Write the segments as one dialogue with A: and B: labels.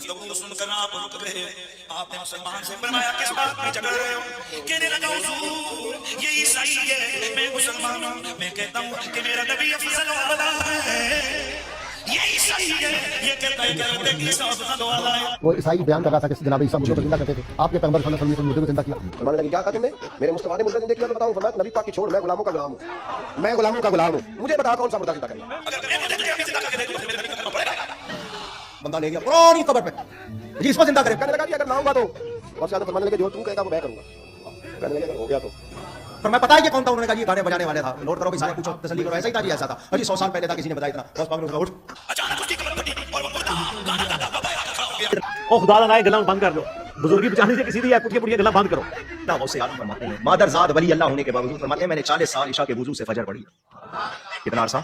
A: گفتگو سن کر آپ رک گئے. آپ نے مسلمان سے فرمایا کس بات میں جھگڑ رہے ہو؟ کہنے لگا حضور یہ عیسائی ہے، میں مسلمان ہوں، میں کہتا ہوں کہ میرا نبی افضل والا ہے، یہ عیسائی ہے، یہ کہتا ہے کہ عیسیٰ افضل والا ہے.
B: وہ عیسائی بیان کر رہا تھا کہ جناب عیسیٰ مردوں کو زندہ کرتے تھے، آپ کے پیغمبر صلی اللہ علیہ وسلم نے مردوں کو زندہ کیا. فرمانے لگے کیا کہا تم نے؟ میرے مصطفیٰ نے مردے زندہ کیا تو بتاؤ. فرمایا نبی پاک کی چھوڑ، میں غلاموں کا غلام ہوں، میں غلاموں کا غلام ہوں، مجھے بتا کون سا مردہ زندہ کرنا. بندہ لے گیا پرانی قبر پہ جی اس کو زندہ کرے. کہنے لگا جی اگر نہ ہوگا تو اور زیادہ فرمانے لگے جو تم کہے گا وہ میں کروں گا. کہنے لگے ہو گیا تو پر میں پتا ہے کہ کون تھا. انہوں نے کہا یہ گانے بجانے والے تھا. نوٹ کرو بھی سارے پوچھو تسلی کرو. ایسا ہی تھا جی، ایسا تھا. ابھی 100 سال پہلے تھا، کسی نے بتایا اتنا. بس پاک نے اٹھ
A: اچانک اس کی کمر پھٹی اور وہ مردہ گانا گاتا ہوا باہر کھڑا ہو گیا.
C: او خدا نہ گلا بند کر دو. بزرگی بچانے سے کسی دی ہے پٹھیے پٹھیے گلا بند کرو.
B: نہ وہ سے عالم فرماتے ہیں مادر زاد ولی اللہ ہونے کے باوجود فرماتے ہیں میں نے 40 سال عشاء کے وضو سے فجر پڑھی. کتنا عرصہ،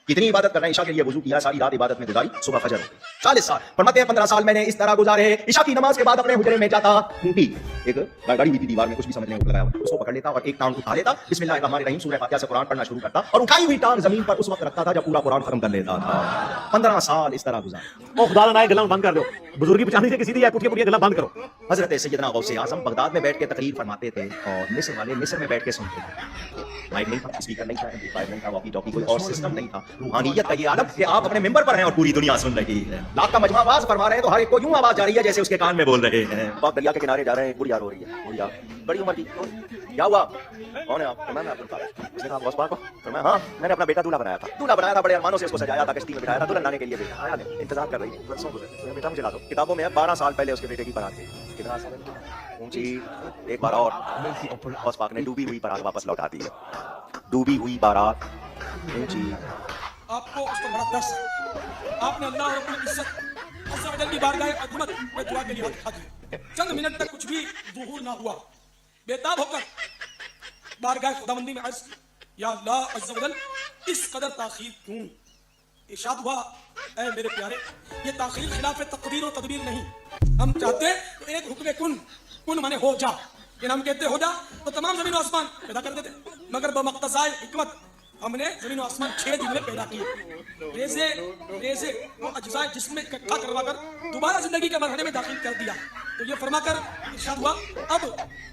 B: کتنی عبادت کر رہے ہیں. عشاء کے لیے وضو کیا، ساری رات عبادت میں گزاری، صبح فجر. 40 سال. فرماتے ہیں 15 سال میں نے اس طرح گزارے. عشاء کی نماز کے بعد اپنے حجرے میں جاتا، اونٹی ایک گاڑی ہوئی تھی دیوار میں، کچھ بھی سمجھنے کو لگایا ہوا، اس کو پکڑ لیتا اور ایک ٹانگ اٹھا لیتا، بسم اللہ الرحمن الرحیم سورہ فاتحہ سے قرآن پڑھنا شروع کرتا اور اٹھائی ہوئی ٹانگ زمین پر اس وقت رکھتا تھا جب پورا قرآن ختم کر لیتا تھا. 15 سال اس طرح گزارے.
C: او خدا نہ گلا بند کر دو. بزرگی بچانے سے کسی دی ہے پٹھیے پٹھیے گلا بند کرو.
B: حضرت سیدنا غوث اعظم بغداد میں بیٹھ کے تقریر فرماتے تھے اور مصر والے مصر میں بیٹھ کے سنتے تھے. مائک نہیں تھا، اسپیکر نہیں تھا، ایمپلیفائر نہیں تھا، واکی ٹاکی کوئی اور سسٹم نہیں تھا. روحانیت کا یہ عالم کہ آپ اپنے ممبر پر ہیں اور پوری دنیا سن رہی ہے. لاکھ کا مجمع آواز فرما رہے ہیں تو ہر ایک کو یوں آواز جا رہی ہے جیسے اس کے کان میں بول رہے ہیں. آپ دریا کے کنارے جا رہے ہیں، بڑھیا رو رہی ہے، بڑھیا بڑی عمر کی. کیا ہوا؟ کون ہے آپ؟ میں عبد القادر. اس نے کہا غوث پاک کو. میں ہاں میں نے اپنا بیٹا دولہا بنایا تھا. دولہا بنایا تھا، بڑے ارمانوں سے اس کو سجایا تھا، کشتی میں بٹھایا تھا، دلہن لانے کے لیے بھیجا. آیا نہیں، انتظار کر رہی ہے. برسوں گزرے، بیٹا مجھے لا دو. کتابوں میں 12 سال پہلے اس کے بیٹے کی برات تھی. کتنا سال اونچی ایک بار اور غوث پاک نے ڈوبی ہوئی برات واپس لوٹا دی. ڈوبی ہوئی بارات اونچی.
D: آپ کو اس کا بڑا درس ہے. آپ نے اللہ رب العزت عز و جل کی بارگاہ عظمت میں دعا کے لیے ہاتھ اٹھا دیا. چند منٹ تک کچھ بھی ظہور نہ ہوا. بےتاب ہو کر بارگاہ خداوندی میں عرض یا اللہ عز و جل اس قدر تاخیر کیوں؟ ارشاد ہوا اے میرے پیارے یہ تاخیر خلاف تقدیر و تدبیر نہیں. ہم چاہتے تو ایک حکم کن مانے ہو جا. ہم کہتے ہو جا تو تمام زمین و آسمان پیدا کر دیتے، مگر بمقتضائے حکمت ہم نے زمین و آسمان 6 دن میں پیدا کیے. ریزے وہ اجزاء جسم میں اکٹھا کروا کر دوبارہ زندگی کے مرحلے میں داخل کر دیا. تو یہ فرما کر ارشاد ہوا اب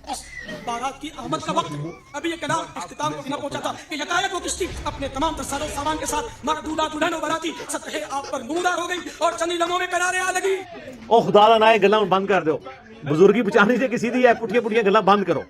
D: اس بارات کی آمد کا وقت. ابھی یہ کلام اختتام کو نہ پہنچا تھا کہ یکایک وہ کشتی اپنے تمام تسار و سامان کے ساتھ معدودہ دلہن و باراتی سطح آپ پر نمودار ہو گئی اور چند لمحوں میں کنارے آ لگی.
C: او خدا نہ گلا بند کر دو. بزرگی بچانے سے کسی دی ہے پٹھیے پٹھیے گلا بند کرو.